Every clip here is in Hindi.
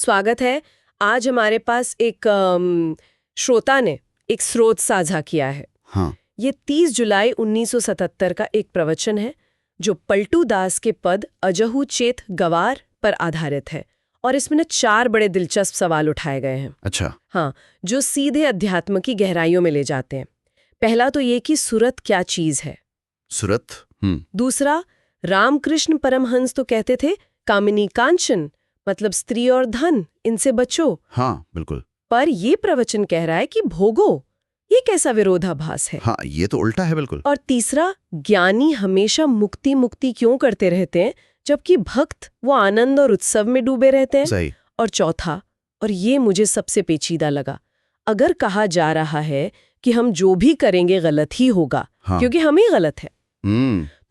स्वागत है। आज हमारे पास एक श्रोता ने एक स्रोत साझा किया है। हाँ। ये 30 जुलाई 1977 का एक प्रवचन है जो पलटू दास के पद अजहू चेत गवार पर आधारित है और इसमें 4 बड़े दिलचस्प सवाल उठाए गए हैं। अच्छा। हाँ, जो सीधे अध्यात्म की गहराइयों में ले जाते हैं। पहला तो ये कि सुरत क्या चीज है। सुरत। दूसरा, रामकृष्ण परमहंस तो कहते थे कामिनी कांचन मतलब स्त्री और धन, इनसे बचो। हाँ बिल्कुल। पर ये प्रवचन कह रहा है कि भोगो। ये कैसा विरोधाभास है। हाँ, ये तो उल्टा है बिल्कुल। और तीसरा, ज्ञानी हमेशा मुक्ति मुक्ति क्यों करते रहते हैं जबकि भक्त वो आनंद और उत्सव में डूबे रहते हैं। सही। और चौथा, और ये मुझे सबसे पेचीदा लगा, अगर कहा जा रहा है कि हम जो भी करेंगे गलत ही होगा। हाँ। क्योंकि हम ही गलत है,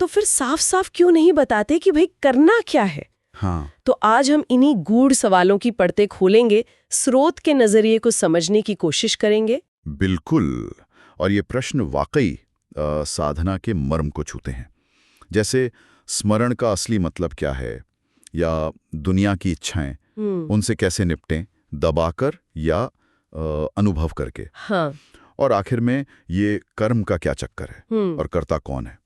तो फिर साफ साफ क्यों नहीं बताते कि भाई करना क्या है। हाँ। तो आज हम इन्हीं गूढ़ सवालों की परतें खोलेंगे, स्रोत के नजरिए को समझने की कोशिश करेंगे। बिल्कुल। और ये प्रश्न वाकई साधना के मर्म को छूते हैं। जैसे स्मरण का असली मतलब क्या है, या दुनिया की इच्छाएं उनसे कैसे निपटें, दबाकर या अनुभव करके। हाँ। और आखिर में ये कर्म का क्या चक्कर है और कर्ता कौन है।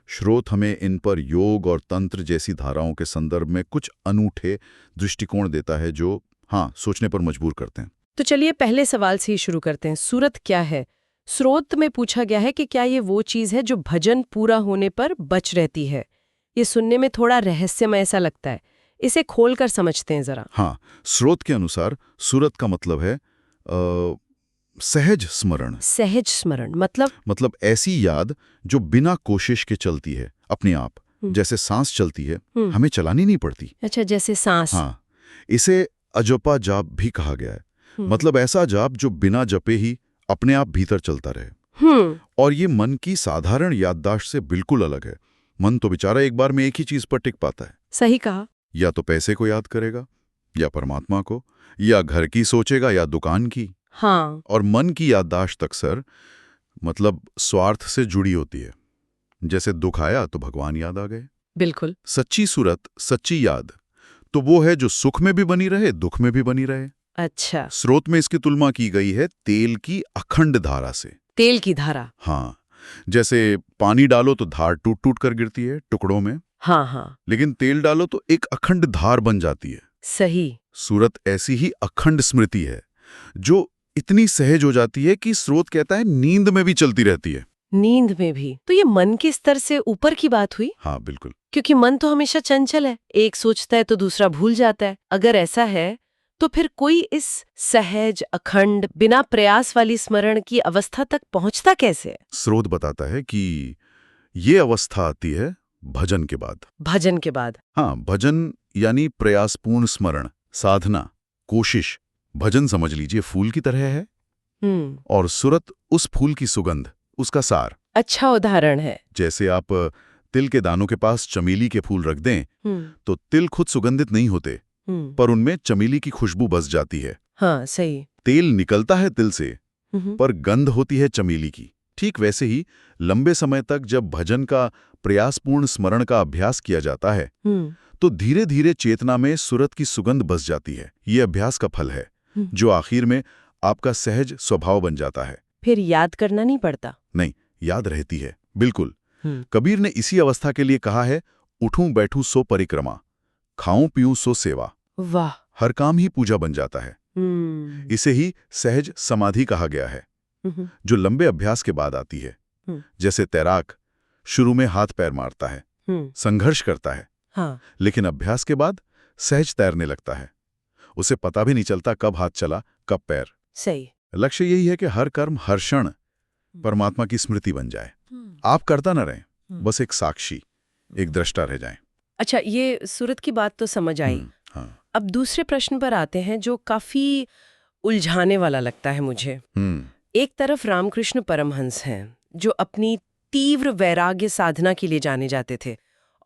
श्रोत हमें इन पर योग और तंत्र जैसी धाराओं के संदर्भ में कुछ अनूठे दृष्टिकोण देता है जो सोचने पर मजबूर करते हैं। तो चलिए पहले सवाल से ही शुरू करते हैं। सूरत क्या है। स्रोत में पूछा गया है कि क्या ये वो चीज है जो भजन पूरा होने पर बच रहती है। ये सुनने में थोड़ा रहस्यमय ऐसा लगता है, इसे खोलकर समझते हैं जरा। हाँ, स्रोत के अनुसार सूरत का मतलब है सहज स्मरण। सहज स्मरण मतलब ऐसी याद जो बिना कोशिश के चलती है अपने आप, जैसे सांस चलती है, हमें चलानी नहीं पड़ती। अच्छा, जैसे सांस। हाँ, इसे अजपा जाप भी कहा गया है। मतलब ऐसा जाप जो बिना जपे ही अपने आप भीतर चलता रहे। और ये मन की साधारण याददाश्त से बिल्कुल अलग है। मन तो बेचारा एक बार में एक ही चीज पर टिक पाता है। सही कहा। या तो पैसे को याद करेगा, या परमात्मा को, या घर की सोचेगा, या दुकान की। हाँ। और मन की याददाश्त अक्सर मतलब स्वार्थ से जुड़ी होती है। जैसे दुख आया तो भगवान याद आ गए। बिल्कुल। सच्ची सूरत, सच्ची याद तो वो है जो सुख में भी बनी रहे, दुख में भी बनी रहे। अच्छा। स्रोत में इसकी तुलना की गई है तेल की अखंड धारा से। तेल की धारा। हाँ, जैसे पानी डालो तो धार टूट टूट कर गिरती है टुकड़ों में। हाँ हाँ। लेकिन तेल डालो तो एक अखंड धार बन जाती है। सही। सूरत ऐसी ही अखंड स्मृति है जो इतनी सहज हो जाती है कि स्रोत कहता है नींद में भी चलती रहती है। नींद में भी। तो ये मन के स्तर से ऊपर की बात हुई। हाँ बिल्कुल। क्योंकि मन तो हमेशा चंचल है, एक सोचता है तो दूसरा भूल जाता है। अगर ऐसा है तो फिर कोई इस सहज अखंड बिना प्रयास वाली स्मरण की अवस्था तक पहुंचता कैसे है। स्रोत बताता है कि ये अवस्था आती है भजन के बाद। भजन के बाद। हाँ, भजन यानी प्रयासपूर्ण स्मरण, साधना, कोशिश। भजन समझ लीजिए फूल की तरह है, और सुरत उस फूल की सुगंध, उसका सार। अच्छा उदाहरण है। जैसे आप तिल के दानों के पास चमेली के फूल रख दें तो तिल खुद सुगंधित नहीं होते, पर उनमें चमेली की खुशबू बस जाती है। हाँ सही। तेल निकलता है तिल से, पर गंध होती है चमेली की। ठीक वैसे ही लंबे समय तक जब भजन का प्रयासपूर्ण स्मरण का अभ्यास किया जाता है तो धीरे धीरे चेतना में सुरत की सुगंध बस जाती है। ये अभ्यास का फल है जो आखिर में आपका सहज स्वभाव बन जाता है। फिर याद करना नहीं पड़ता। नहीं, याद रहती है। बिल्कुल। कबीर ने इसी अवस्था के लिए कहा है, उठूं बैठूं सो परिक्रमा, खाऊं पीऊं सो सेवा। वाह। हर काम ही पूजा बन जाता है। इसे ही सहज समाधि कहा गया है, जो लंबे अभ्यास के बाद आती है। जैसे तैराक शुरू में हाथ पैर मारता है, संघर्ष करता है, हाँ। लेकिन अभ्यास के बाद सहज तैरने लगता है। उसे पता भी नहीं चलता कब हाथ चला कब पैर। सही। लक्ष्य यही है कि हर कर्म हर क्षण परमात्मा की स्मृति बन जाए। आप करता न रहें, बस एक साक्षी, एक दृष्टा रह जाएं। अच्छा, ये सूरत की बात तो समझ आई। हाँ। अब दूसरे प्रश्न पर आते हैं जो काफी उलझाने वाला लगता है मुझे। एक तरफ रामकृष्ण परमहंस हैं जो अपनी तीव्र वैराग्य साधना के लिए जाने जाते थे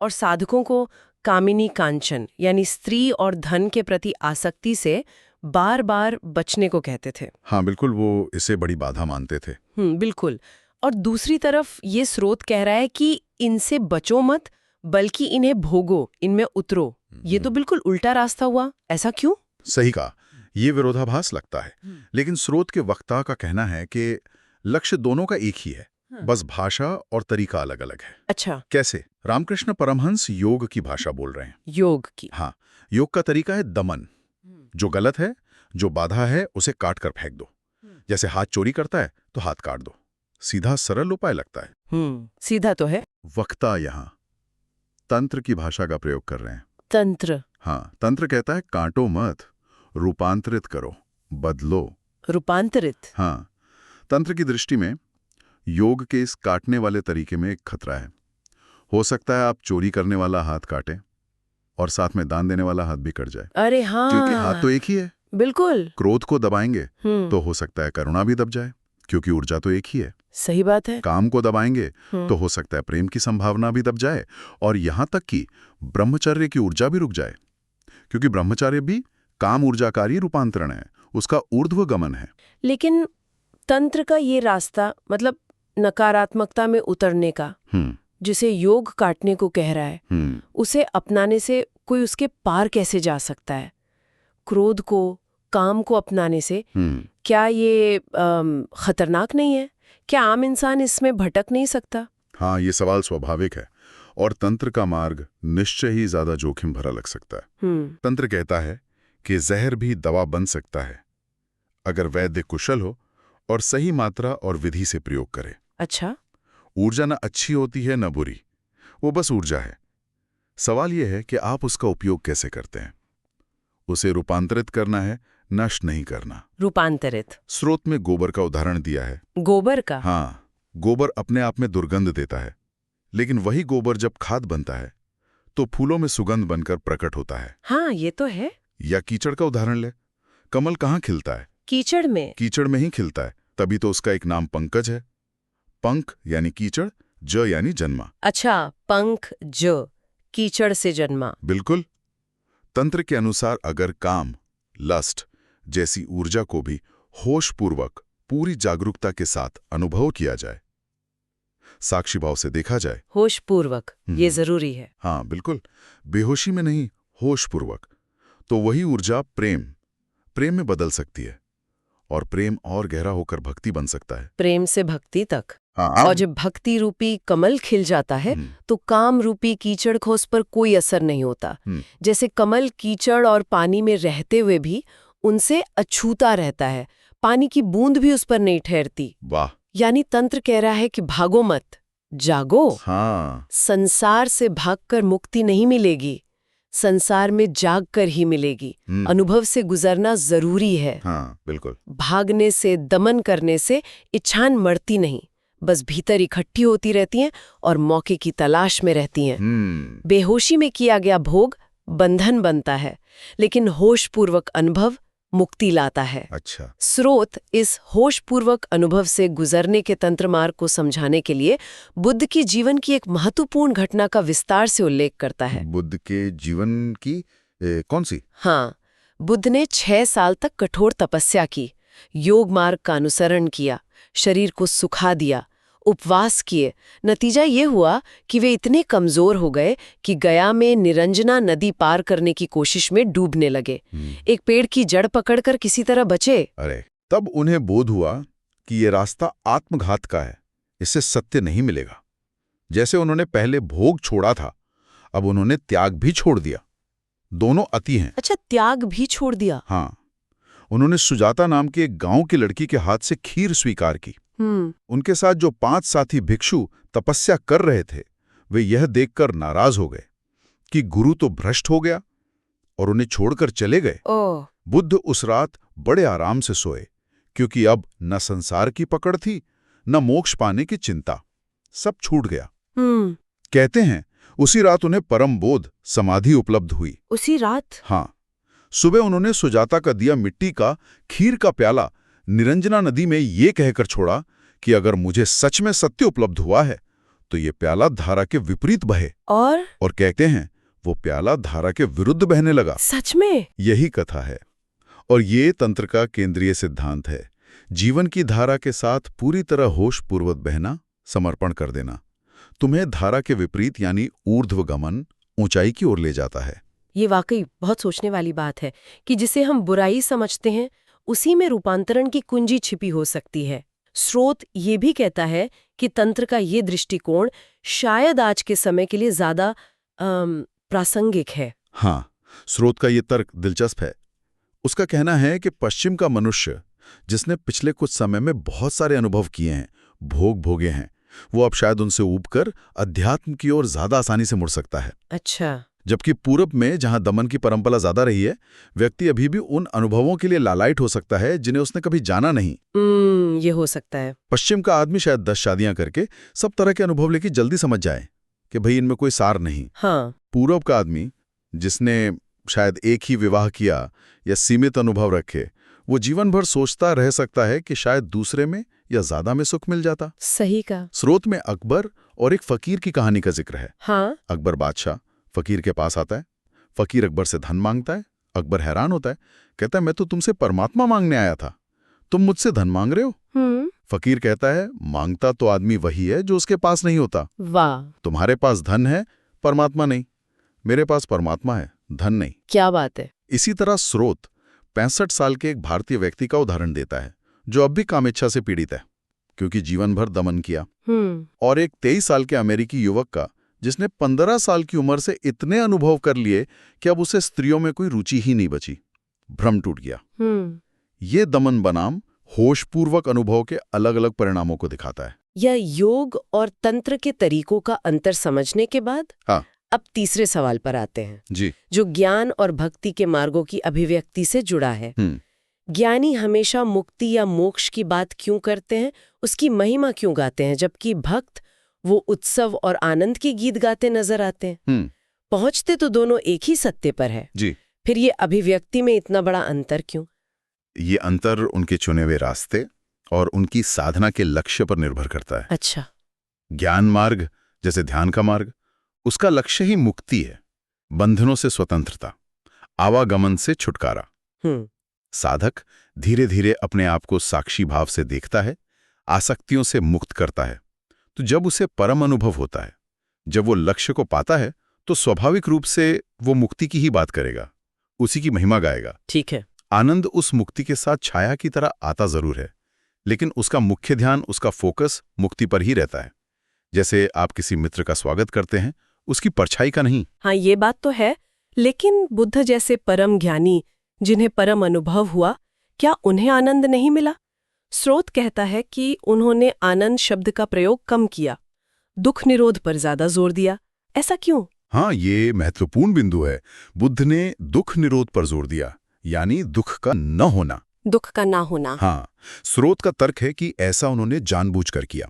और साधकों को कामिनी कांचन यानी स्त्री और धन के प्रति आसक्ति से बार बार बचने को कहते थे। हाँ बिल्कुल, वो इसे बड़ी बाधा मानते थे। बिल्कुल। और दूसरी तरफ ये स्रोत कह रहा है कि इनसे बचो मत, बल्कि इन्हें भोगो, इनमें उतरो। ये तो बिल्कुल उल्टा रास्ता हुआ। ऐसा क्यों? सही कहा, ये विरोधाभास लगता है। लेकिन स्रोत के वक्ता का कहना है कि लक्ष्य दोनों का एक ही है, बस भाषा और तरीका अलग अलग है। अच्छा, कैसे? रामकृष्ण परमहंस योग की भाषा बोल रहे हैं। योग की? हाँ, योग का तरीका है दमन। जो गलत है, जो बाधा है, उसे काट कर फेंक दो। जैसे हाथ चोरी करता है तो हाथ काट दो। सीधा सरल उपाय लगता है। सीधा तो है। वक्ता यहाँ तंत्र की भाषा का प्रयोग कर रहे हैं। तंत्र? हाँ, तंत्र कहता है काटो मत, रूपांतरित करो, बदलो। रूपांतरित? हाँ, तंत्र की दृष्टि में योग के इस काटने वाले तरीके में एक खतरा है। हो सकता है आप चोरी करने वाला हाथ काटें और साथ में दान देने वाला हाथ भी कट जाए। अरे हाँ, क्योंकि हाथ तो एक ही है। बिल्कुल। क्रोध को दबाएंगे तो हो सकता है करुणा भी दब जाए, क्योंकि ऊर्जा तो एक ही है। सही बात है। काम को दबाएंगे तो हो सकता है प्रेम की संभावना भी दब जाए, और यहां तक कि ब्रह्मचर्य की ऊर्जा भी रुक जाए, क्योंकि ब्रह्मचर्य भी काम ऊर्जाकारी रूपांतरण है, उसका ऊर्ध्व गमन है। लेकिन तंत्र का ये रास्ता, मतलब नकारात्मकता में उतरने का, जिसे योग काटने को कह रहा है, उसे अपनाने से कोई उसके पार कैसे जा सकता है? क्रोध को, काम को अपनाने से क्या ये खतरनाक नहीं है? क्या आम इंसान इसमें भटक नहीं सकता? हाँ, ये सवाल स्वाभाविक है, और तंत्र का मार्ग निश्चय ही ज्यादा जोखिम भरा लग सकता है। तंत्र कहता है कि जहर भी दवा बन सकता है अगर वैद्य कुशल हो और सही मात्रा और विधि से प्रयोग करे। अच्छा। ऊर्जा न अच्छी होती है न बुरी, वो बस ऊर्जा है। सवाल यह है कि आप उसका उपयोग कैसे करते हैं। उसे रूपांतरित करना है, नष्ट नहीं करना। रूपांतरित? स्रोत में गोबर का उदाहरण दिया है। गोबर का? हाँ, गोबर अपने आप में दुर्गंध देता है, लेकिन वही गोबर जब खाद बनता है तो फूलों में सुगंध बनकर प्रकट होता है। हाँ, ये तो है। या कीचड़ का उदाहरण ले, कमल कहाँ खिलता है? कीचड़ में। कीचड़ में ही खिलता है, तभी तो उसका एक नाम पंकज है। पंख यानी कीचड़, ज यानी जन्मा। अच्छा, पंख ज, कीचड़ से जन्मा। बिल्कुल। तंत्र के अनुसार अगर काम, लस्ट जैसी ऊर्जा को भी होशपूर्वक, पूरी जागरूकता के साथ अनुभव किया जाए, साक्षी भाव से देखा जाए। होशपूर्वक, ये जरूरी है। हाँ बिल्कुल, बेहोशी में नहीं, होशपूर्वक, तो वही ऊर्जा प्रेम में बदल सकती है, और प्रेम और गहरा होकर भक्ति बन सकता है। प्रेम से भक्ति तक। हाँ, और जब भक्ति रूपी कमल खिल जाता है तो काम रूपी कीचड़ को उस पर कोई असर नहीं होता। जैसे कमल कीचड़ और पानी में रहते हुए भी उनसे अछूता रहता है, पानी की बूंद भी उस पर नहीं ठहरती। वाह। यानी तंत्र कह रहा है कि भागो मत, जागो। हाँ। संसार से भागकर मुक्ति नहीं मिलेगी, संसार में जागकर ही मिलेगी। अनुभव से गुजरना जरूरी है। हाँ बिल्कुल। भागने से, दमन करने से इच्छाएं मरती नहीं, बस भीतर इकट्ठी होती रहती हैं और मौके की तलाश में रहती हैं। बेहोशी में किया गया भोग बंधन बनता है, लेकिन होशपूर्वक अनुभव मुक्ति लाता है। अच्छा। स्रोत इस होशपूर्वक अनुभव से गुजरने के तंत्र मार्ग को समझाने के लिए बुद्ध के जीवन की एक महत्वपूर्ण घटना का विस्तार से उल्लेख करता है। बुद्ध के जीवन की कौन सी? हाँ, बुद्ध ने 6 साल तक कठोर तपस्या की, योग मार्ग का अनुसरण किया, शरीर को सुखा दिया, उपवास किए। नतीजा ये हुआ कि वे इतने कमजोर हो गए कि गया में निरंजना नदी पार करने की कोशिश में डूबने लगे। एक पेड़ की जड़ पकड़कर किसी तरह बचे। अरे, तब उन्हें बोध हुआ कि ये रास्ता आत्मघात का है, इससे सत्य नहीं मिलेगा। जैसे उन्होंने पहले भोग छोड़ा था, अब उन्होंने त्याग भी छोड़ दिया। दोनों अति हैं। अच्छा, त्याग भी छोड़ दिया? हाँ, उन्होंने सुजाता नाम की एक गांव की लड़की के हाथ से खीर स्वीकार की। उनके साथ जो 5 साथी भिक्षु तपस्या कर रहे थे, वे यह देखकर नाराज हो गए कि गुरु तो भ्रष्ट हो गया, और उन्हें छोड़कर चले गए। बुद्ध उस रात बड़े आराम से सोए, क्योंकि अब न संसार की पकड़ थी, न मोक्ष पाने की चिंता, सब छूट गया। कहते हैं उसी रात उन्हें परम बोध, समाधि उपलब्ध हुई। उसी रात? हाँ। सुबह उन्होंने सुजाता का दिया मिट्टी का खीर का प्याला निरंजना नदी में ये कहकर छोड़ा कि अगर मुझे सच में सत्य उपलब्ध हुआ है तो ये प्याला धारा के विपरीत बहे। और कहते हैं वो प्याला धारा के विरुद्ध बहने लगा। सच में? यही कथा है, और ये तंत्र का केंद्रीय सिद्धांत है। जीवन की धारा के साथ पूरी तरह होशपूर्वक बहना, समर्पण कर देना, तुम्हें धारा के विपरीत यानी ऊर्ध्वगमन, ऊंचाई की ओर ले जाता है। ये वाकई बहुत सोचने वाली बात है कि जिसे हम बुराई समझते हैं उसी में रूपांतरण की कुंजी छिपी हो सकती है। स्रोत ये भी कहता है कि तंत्र का ये दृष्टिकोण शायद आज के समय के लिए ज्यादा प्रासंगिक है। हाँ, स्रोत का ये तर्क दिलचस्प है। उसका कहना है कि पश्चिम का मनुष्य, जिसने पिछले कुछ समय में बहुत सारे अनुभव किए हैं, भोग भोगे हैं, वो अब शायद उनसे ऊबकर अध्यात्म की ओर ज्यादा आसानी से मुड़ सकता है। अच्छा। जबकि पूरब में, जहां दमन की परंपरा ज्यादा रही है, व्यक्ति अभी भी उन अनुभवों के लिए लालायित हो सकता है जिन्हें उसने कभी जाना नहीं। ये हो सकता है। पश्चिम का आदमी शायद 10 शादियां करके सब तरह के अनुभव लेके जल्दी समझ जाए कि भाई इनमें कोई सार नहीं। हाँ। पूरब का आदमी, जिसने शायद एक ही विवाह किया या सीमित अनुभव रखे, वो जीवन भर सोचता रह सकता है कि शायद दूसरे में या ज्यादा में सुख मिल जाता। सही का। स्रोत में अकबर और एक फकीर की कहानी का जिक्र है। हाँ। अकबर बादशाह फकीर के पास आता है, फकीर अकबर से धन मांगता है। अकबर हैरान होता है, कहता है मैं तो तुमसे परमात्मा मांगने आया था, तुम मुझसे धन मांग रहे हो। फकीर कहता है मांगता तो आदमी वही है जो उसके पास नहीं होता। वाह। तुम्हारे पास धन है, परमात्मा नहीं। मेरे पास परमात्मा है, धन नहीं। क्या बात है। इसी तरह स्रोत 65 साल के एक भारतीय व्यक्ति का उदाहरण देता है जो अब भी कामेच्छा से पीड़ित है क्योंकि जीवन भर दमन किया, और एक 23 साल के अमेरिकी युवक का जिसने 15 साल की उम्र से इतने अनुभव कर लिए कि अब उसे स्त्रियों में कोई रुचि ही नहीं बची, भ्रम टूट गया। ये दमन बनाम होशपूर्वक अनुभव के अलग अलग परिणामों को दिखाता है। यह योग और तंत्र के तरीकों का अंतर समझने के बाद हाँ, अब तीसरे सवाल पर आते हैं जी, जो ज्ञान और भक्ति के मार्गों की अभिव्यक्ति से जुड़ा है। ज्ञानी हमेशा मुक्ति या मोक्ष की बात क्यों करते हैं, उसकी महिमा क्यों गाते हैं, जबकि भक्त वो उत्सव और आनंद के गीत गाते नजर आते हैं। पहुंचते तो दोनों एक ही सत्य पर है जी। फिर ये अभिव्यक्ति में इतना बड़ा अंतर क्यों? ये अंतर उनके चुने हुए रास्ते और उनकी साधना के लक्ष्य पर निर्भर करता है। अच्छा। ज्ञान मार्ग, जैसे ध्यान का मार्ग, उसका लक्ष्य ही मुक्ति है, बंधनों से स्वतंत्रता, आवागमन से छुटकारा। साधक धीरे धीरे अपने आप को साक्षी भाव से देखता है, आसक्तियों से मुक्त करता है। तो जब उसे परम अनुभव होता है, जब वो लक्ष्य को पाता है, तो स्वाभाविक रूप से वो मुक्ति की ही बात करेगा, उसी की महिमा गाएगा। ठीक है। आनंद उस मुक्ति के साथ छाया की तरह आता जरूर है, लेकिन उसका मुख्य ध्यान, उसका फोकस मुक्ति पर ही रहता है। जैसे आप किसी मित्र का स्वागत करते हैं, उसकी परछाई का नहीं। हाँ, ये बात तो है। लेकिन बुद्ध जैसे परम ज्ञानी जिन्हें परम अनुभव हुआ, क्या उन्हें आनंद नहीं मिला? स्रोत कहता है कि उन्होंने आनंद शब्द का प्रयोग कम किया, दुख निरोध पर ज्यादा जोर दिया। ऐसा क्यों? हाँ, ये महत्वपूर्ण बिंदु है। बुद्ध ने दुख निरोध पर जोर दिया, यानी दुख का न होना। दुख का ना होना। हाँ, स्रोत का तर्क है कि ऐसा उन्होंने जानबूझकर किया,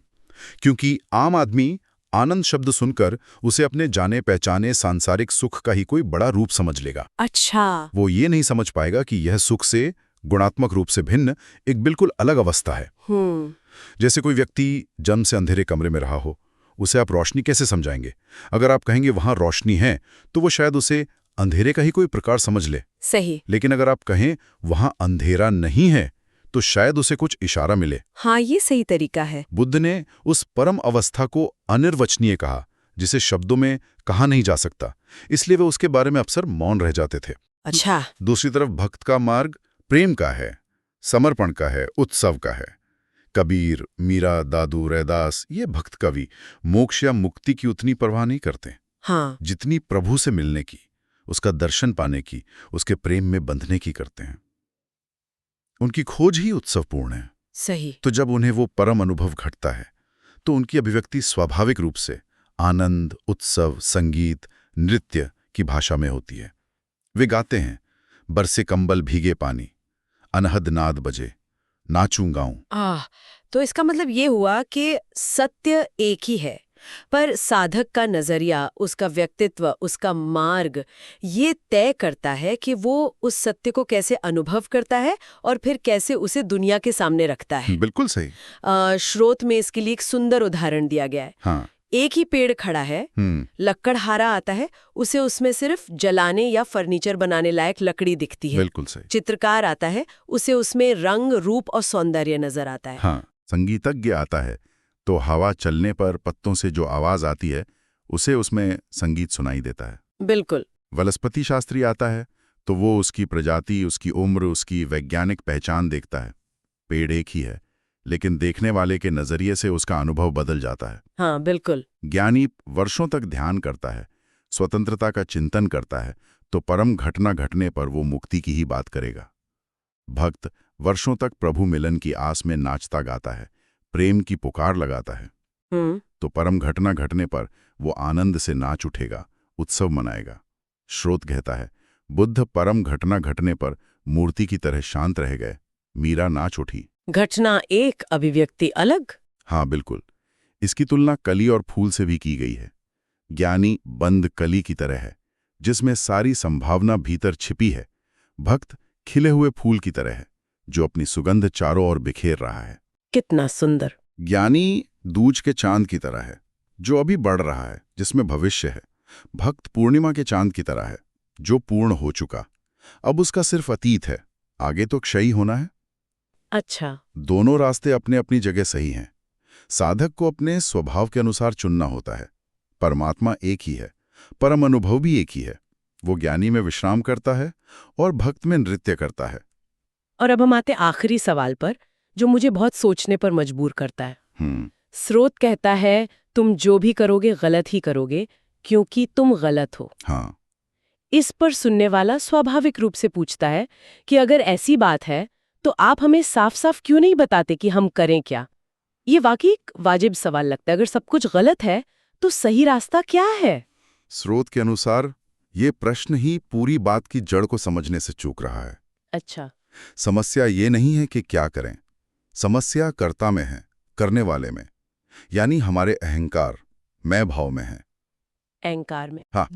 क्योंकि आम आदमी आनंद शब्द सुनकर उसे अपने जाने पहचाने सांसारिक सुख का ही कोई बड़ा रूप समझ लेगा। अच्छा। वो ये नहीं समझ पाएगा कि यह सुख से गुणात्मक रूप से भिन्न एक बिल्कुल अलग अवस्था है। जैसे कोई व्यक्ति जन्म से अंधेरे कमरे में रहा हो, उसे आप रोशनी कैसे समझाएंगे? अगर आप कहेंगे वहां रोशनी है, तो वो शायद उसे अंधेरे का ही कोई प्रकार समझ ले। सही। लेकिन अगर आप कहें वहां अंधेरा नहीं है, तो शायद उसे कुछ इशारा मिले। हाँ, ये सही तरीका है। बुद्ध ने उस परम अवस्था को अनिर्वचनीय कहा, जिसे शब्दों में कहा नहीं जा सकता, इसलिए वे उसके बारे में अक्सर मौन रह जाते थे। अच्छा। दूसरी तरफ भक्त का मार्ग प्रेम का है, समर्पण का है, उत्सव का है। कबीर, मीरा, दादू, रैदास, ये भक्त कवि मोक्ष या मुक्ति की उतनी परवाह नहीं करते, हाँ, जितनी प्रभु से मिलने की, उसका दर्शन पाने की, उसके प्रेम में बंधने की करते हैं। उनकी खोज ही उत्सवपूर्ण है। सही। तो जब उन्हें वो परम अनुभव घटता है, तो उनकी अभिव्यक्ति स्वाभाविक रूप से आनंद, उत्सव, संगीत, नृत्य की भाषा में होती है। वे गाते हैं, बरसे कंबल भीगे पानी, अनहद नाद बजे, नाचूं गाऊं। तो इसका मतलब ये हुआ कि सत्य एक ही है, पर साधक का नजरिया, उसका व्यक्तित्व, उसका मार्ग ये तय करता है कि वो उस सत्य को कैसे अनुभव करता है और फिर कैसे उसे दुनिया के सामने रखता है। बिल्कुल सही। स्रोत में इसके लिए एक सुंदर उदाहरण दिया गया है। हाँ। एक ही पेड़ खड़ा है, लकड़हारा आता है, उसे उसमें सिर्फ जलाने या फर्नीचर बनाने लायक लकड़ी दिखती है। बिल्कुल सही। चित्रकार आता है, उसे उसमें रंग, रूप और सौंदर्य नजर आता है। हाँ। संगीतज्ञ आता है, तो हवा चलने पर पत्तों से जो आवाज आती है, उसे उसमें संगीत सुनाई देता है। बिल्कुल। वनस्पति शास्त्री आता है तो वो उसकी प्रजाति, उसकी उम्र, उसकी वैज्ञानिक पहचान देखता है। पेड़ एक ही है, लेकिन देखने वाले के नजरिए से उसका अनुभव बदल जाता है। हाँ, बिल्कुल। ज्ञानी वर्षों तक ध्यान करता है, स्वतंत्रता का चिंतन करता है, तो परम घटना घटने पर वो मुक्ति की ही बात करेगा। भक्त वर्षों तक प्रभु मिलन की आस में नाचता गाता है, प्रेम की पुकार लगाता है, तो परम घटना घटने पर वो आनंद से नाच उठेगा, उत्सव मनाएगा। श्रोत कहता है, बुद्ध परम घटना घटने पर मूर्ति की तरह शांत रह गए, मीरा नाच उठी। घटना एक, अभिव्यक्ति अलग। हाँ, बिल्कुल। इसकी तुलना कली और फूल से भी की गई है। ज्ञानी बंद कली की तरह है, जिसमें सारी संभावना भीतर छिपी है। भक्त खिले हुए फूल की तरह है, जो अपनी सुगंध चारों ओर बिखेर रहा है। कितना सुंदर। ज्ञानी दूज के चांद की तरह है, जो अभी बढ़ रहा है, जिसमें भविष्य है। भक्त पूर्णिमा के चांद की तरह है, जो पूर्ण हो चुका, अब उसका सिर्फ अतीत है, आगे तो क्षयी होना है। अच्छा। दोनों रास्ते अपने अपनी जगह सही हैं। साधक को अपने स्वभाव के अनुसार चुनना होता है। परमात्मा एक ही है, परम अनुभव भी एक ही है। वो ज्ञानी में विश्राम करता है और भक्त में नृत्य करता है। और अब हम आते आखिरी सवाल पर, जो मुझे बहुत सोचने पर मजबूर करता है। स्रोत कहता है, तुम जो भी करोगे गलत ही करोगे, क्योंकि तुम गलत हो। हाँ। इस पर सुनने वाला स्वाभाविक रूप से पूछता है कि अगर ऐसी बात है तो आप हमें साफ साफ क्यों नहीं बताते कि हम करें क्या? ये वाकई एक वाजिब सवाल लगता है। अगर सब कुछ गलत है तो सही रास्ता क्या है? स्रोत के अनुसार ये प्रश्न ही पूरी बात की जड़ को समझने से चूक रहा है। अच्छा। समस्या ये नहीं है कि क्या करें, समस्या कर्ता में है, करने वाले में, यानी हमारे अहंकार, मैं भाव में है। अहंकार में। हाँ,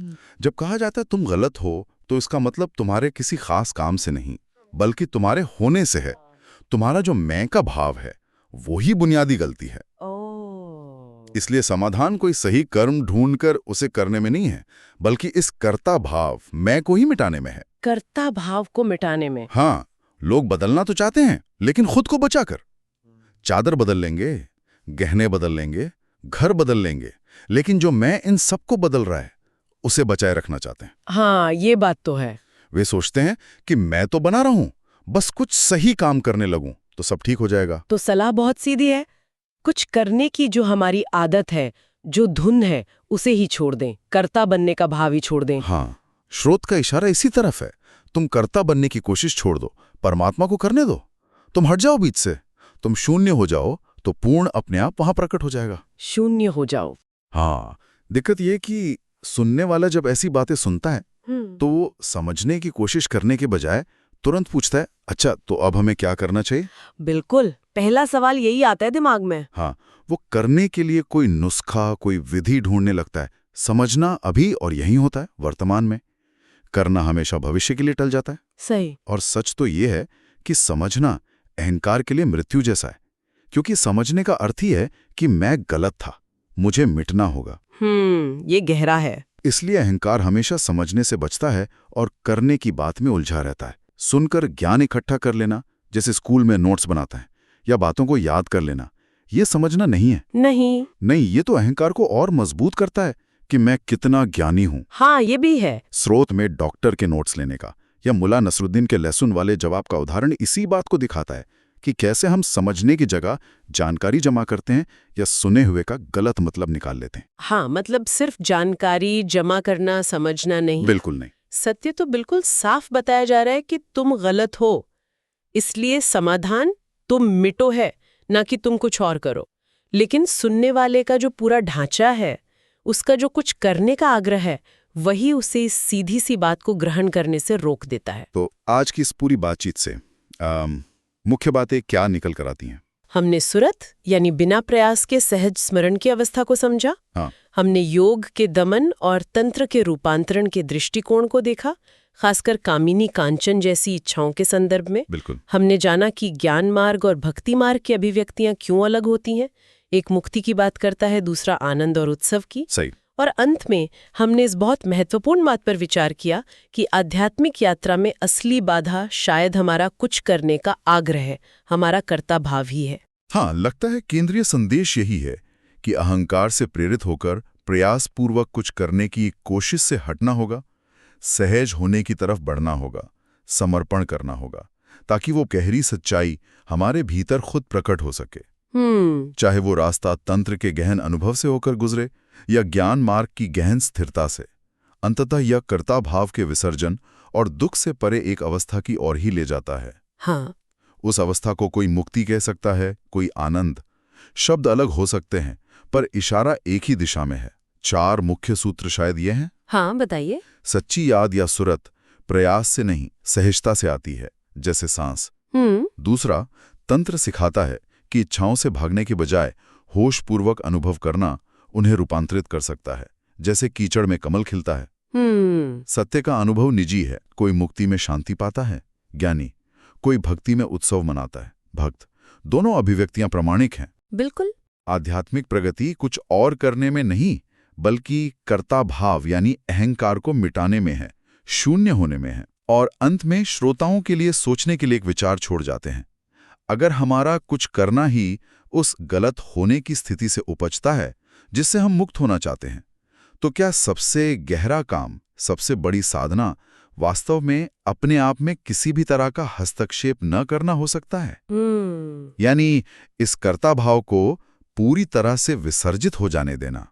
जब कहा जाता है तुम गलत हो, तो इसका मतलब तुम्हारे किसी खास काम से नहीं, बल्कि तुम्हारे होने से है। तुम्हारा जो मैं का भाव है, वो ही बुनियादी गलती है। इसलिए समाधान कोई सही कर्म ढूंढकर उसे करने में नहीं है, बल्कि इस कर्ता भाव, मैं को ही मिटाने में है। कर्ता भाव को मिटाने में। हाँ, लोग बदलना तो चाहते हैं, लेकिन खुद को बचाकर। चादर बदल लेंगे, गहने बदल लेंगे, घर बदल लेंगे, लेकिन जो मैं इन सबको बदल रहा है, उसे बचाए रखना चाहते हैं। हाँ, ये बात तो है। वे सोचते हैं कि मैं तो बना रहा हूं, बस कुछ सही काम करने लगूं तो सब ठीक हो जाएगा। तो सलाह बहुत सीधी है, कुछ करने की जो हमारी आदत है, जो धुन है, उसे ही छोड़ दें, कर्ता बनने का भाव ही छोड़ दें। हाँ, श्रोत का इशारा इसी तरफ है। तुम कर्ता बनने की कोशिश छोड़ दो, परमात्मा को करने दो। तुम हट जाओ बीच से, तुम शून्य हो जाओ, तो पूर्ण अपने आप वहां प्रकट हो जाएगा। शून्य हो जाओ। हाँ, दिक्कत यह कि सुनने वाला जब ऐसी बातें सुनता है तो वो समझने की कोशिश करने के बजाय तुरंत पूछता है, अच्छा तो अब हमें क्या करना चाहिए? बिल्कुल, पहला सवाल यही आता है दिमाग में। हाँ, वो करने के लिए कोई नुस्खा, कोई विधि ढूंढने लगता है। समझना अभी और यहीं होता है, वर्तमान में। करना हमेशा भविष्य के लिए टल जाता है। सही। और सच तो ये है कि समझना अहंकार के लिए मृत्यु जैसा है, क्योंकि समझने का अर्थ ही है कि मैं गलत था, मुझे मिटना होगा। ये गहरा है। इसलिए अहंकार हमेशा समझने से बचता है और करने की बात में उलझा रहता है। सुनकर ज्ञान इकट्ठा कर लेना, जैसे स्कूल में नोट्स बनाता है, या बातों को याद कर लेना, ये समझना नहीं है। नहीं, ये तो अहंकार को और मजबूत करता है कि मैं कितना ज्ञानी हूं। हाँ, ये भी है। स्रोत में डॉक्टर के नोट्स लेने का या मुल्ला नसरुद्दीन के लहसुन वाले जवाब का उदाहरण इसी बात को दिखाता है कि कैसे हम समझने की जगह जानकारी जमा करते हैं या सुने हुए का गलत मतलब निकाल लेते हैं। हाँ, मतलब सिर्फ जानकारी जमा करना, समझना नहीं। बिल्कुल नहीं। सत्य तो बिल्कुल साफ बताया जा रहा है कि तुम गलत हो, इसलिए समाधान तुम मिटो है, ना कि तुम कुछ और करो। लेकिन सुनने वाले का जो पूरा ढांचा है, उसका जो कुछ करने का आग्रह है, वही उसे इस सीधी सी बात को ग्रहण करने से रोक देता है। तो आज की इस पूरी बातचीत से मुख्य बातें क्या निकल कर आती हैं? हमने सुरत यानी बिना प्रयास के सहज स्मरण की अवस्था को समझा। हाँ। हमने योग के दमन और तंत्र के रूपांतरण के दृष्टिकोण को देखा, खासकर कामिनी कांचन जैसी इच्छाओं के संदर्भ में। बिल्कुल। हमने जाना कि ज्ञान मार्ग और भक्ति मार्ग की अभिव्यक्तियां क्यों अलग होती हैं। एक मुक्ति की बात करता है, दूसरा आनंद और उत्सव की। सही। और अंत में हमने इस बहुत महत्वपूर्ण बात पर विचार किया कि आध्यात्मिक यात्रा में असली बाधा शायद हमारा कुछ करने का आग्रह है, हमारा कर्ता भाव ही है। हाँ, लगता है केंद्रीय संदेश यही है कि अहंकार से प्रेरित होकर प्रयासपूर्वक कुछ करने की कोशिश से हटना होगा, सहज होने की तरफ बढ़ना होगा, समर्पण करना होगा, ताकि वो गहरी सच्चाई हमारे भीतर खुद प्रकट हो सके। चाहे वो रास्ता तंत्र के गहन अनुभव से होकर गुजरे या ज्ञान मार्ग की गहन स्थिरता से, अंततः यह कर्ता भाव के विसर्जन और दुख से परे एक अवस्था की ओर ही ले जाता है। हाँ। उस अवस्था को कोई मुक्ति कह सकता है, कोई आनंद। शब्द अलग हो सकते हैं, पर इशारा एक ही दिशा में है। 4 मुख्य सूत्र शायद ये हैं। हाँ, बताइए। सच्ची याद या सुरत प्रयास से नहीं, सहजता से आती है, जैसे सांस। दूसरा, तंत्र सिखाता है कि इच्छाओं से भागने के बजाय होशपूर्वक अनुभव करना उन्हें रूपांतरित कर सकता है, जैसे कीचड़ में कमल खिलता है। सत्य का अनुभव निजी है, कोई मुक्ति में शांति पाता है, ज्ञानी, कोई भक्ति में उत्सव मनाता है, भक्त। दोनों अभिव्यक्तियां प्रामाणिक हैं। बिल्कुल। आध्यात्मिक प्रगति कुछ और करने में नहीं, बल्कि कर्ता भाव यानी अहंकार को मिटाने में है, शून्य होने में है। और अंत में श्रोताओं के लिए सोचने के लिए एक विचार छोड़ जाते हैं। अगर हमारा कुछ करना ही उस गलत होने की स्थिति से उपजता है जिससे हम मुक्त होना चाहते हैं, तो क्या सबसे गहरा काम, सबसे बड़ी साधना वास्तव में अपने आप में किसी भी तरह का हस्तक्षेप न करना हो सकता है? यानी इस कर्ता भाव को पूरी तरह से विसर्जित हो जाने देना।